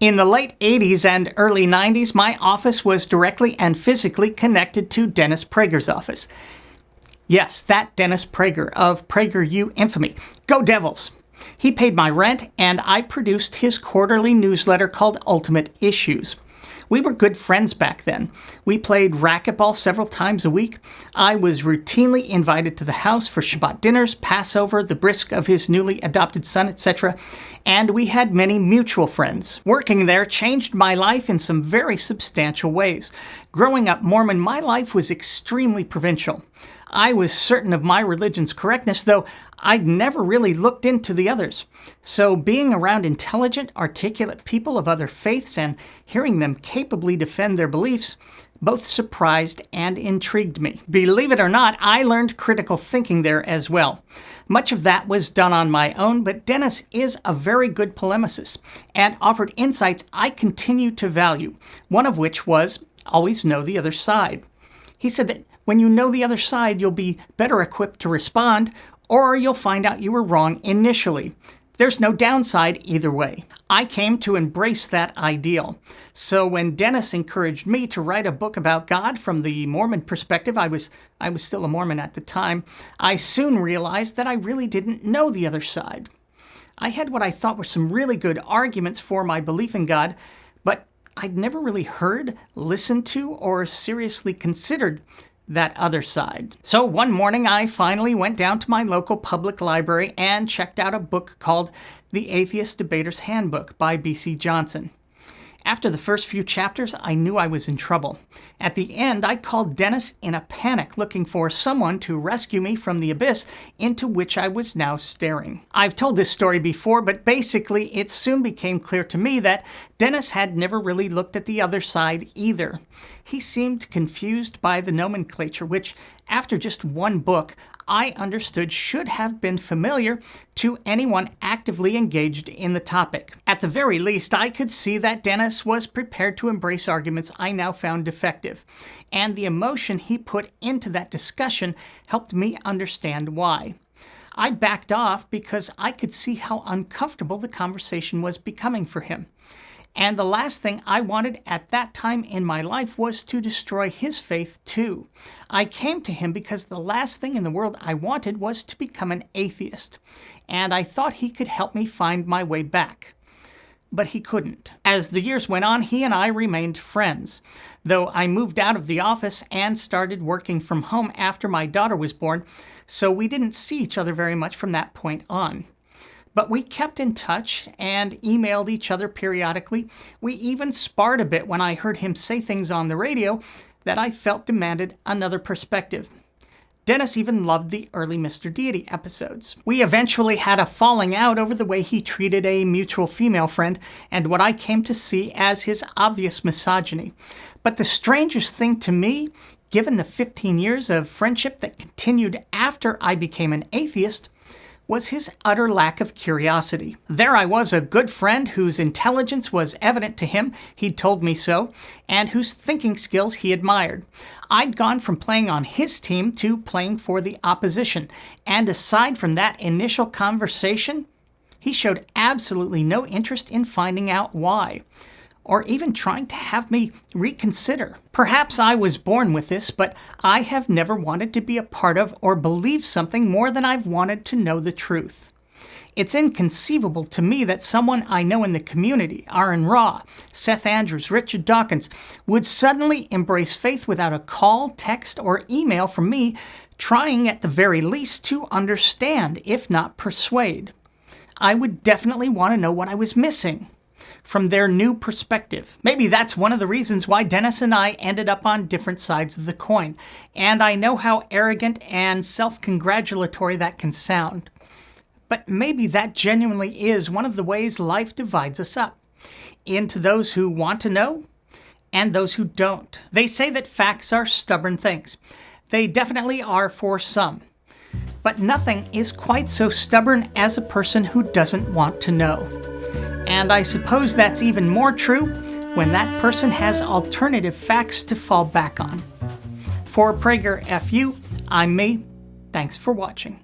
In the late 80s and early 90s, my office was directly and physically connected to Dennis Prager's office. Yes, that Dennis Prager of PragerFU infamy. Go Devils! He paid my rent, and I produced his quarterly newsletter called Ultimate Issues. We were good friends back then. We played racquetball several times a week. I was routinely invited to the house for Shabbat dinners, Passover, the bris of his newly adopted son, etc. And we had many mutual friends. Working there changed my life in some very substantial ways. Growing up Mormon, my life was extremely provincial. I was certain of my religion's correctness, though I'd never really looked into the others. So being around intelligent, articulate people of other faiths and hearing them capably defend their beliefs both surprised and intrigued me. Believe it or not, I learned critical thinking there as well. Much of that was done on my own, but Dennis is a very good polemicist and offered insights I continue to value, one of which was always know the other side. He said that when you know the other side, you'll be better equipped to respond, or you'll find out you were wrong initially. There's no downside either way. I came to embrace that ideal. So when Dennis encouraged me to write a book about God from the Mormon perspective, I was still a Mormon at the time, I soon realized that I really didn't know the other side. I had what I thought were some really good arguments for my belief in God, but I'd never really heard, listened to, or seriously considered that other side. So one morning I finally went down to my local public library and checked out a book called The Atheist Debater's Handbook by B.C. Johnson. After the first few chapters, I knew I was in trouble. At the end, I called Dennis in a panic, looking for someone to rescue me from the abyss into which I was now staring. I've told this story before, but basically it soon became clear to me that Dennis had never really looked at the other side either. He seemed confused by the nomenclature, which, after just one book, I understood should have been familiar to anyone actively engaged in the topic. At the very least, I could see that Dennis was prepared to embrace arguments I now found defective, and the emotion he put into that discussion helped me understand why. I backed off because I could see how uncomfortable the conversation was becoming for him. And the last thing I wanted at that time in my life was to destroy his faith too. I came to him because the last thing in the world I wanted was to become an atheist, and I thought he could help me find my way back. But he couldn't. As the years went on, he and I remained friends, though I moved out of the office and started working from home after my daughter was born, so we didn't see each other very much from that point on. But we kept in touch and emailed each other periodically. We even sparred a bit when I heard him say things on the radio that I felt demanded another perspective. Dennis even loved the early Mr. Deity episodes. We eventually had a falling out over the way he treated a mutual female friend and what I came to see as his obvious misogyny. But the strangest thing to me, given the 15 years of friendship that continued after I became an atheist, was his utter lack of curiosity. There I was, a good friend whose intelligence was evident to him, he'd told me so, and whose thinking skills he admired. I'd gone from playing on his team to playing for the opposition, and aside from that initial conversation, he showed absolutely no interest in finding out why, or even trying to have me reconsider. Perhaps I was born with this, but I have never wanted to be a part of or believe something more than I've wanted to know the truth. It's inconceivable to me that someone I know in the community, Aaron Ra, Seth Andrews, Richard Dawkins, would suddenly embrace faith without a call, text, or email from me, trying at the very least to understand, if not persuade. I would definitely want to know what I was missing from their new perspective. Maybe that's one of the reasons why Dennis and I ended up on different sides of the coin, and I know how arrogant and self-congratulatory that can sound. But maybe that genuinely is one of the ways life divides us up, into those who want to know and those who don't. They say that facts are stubborn things. They definitely are for some. But nothing is quite so stubborn as a person who doesn't want to know. And I suppose that's even more true when that person has alternative facts to fall back on. For PragerFU, I'm me. Thanks for watching.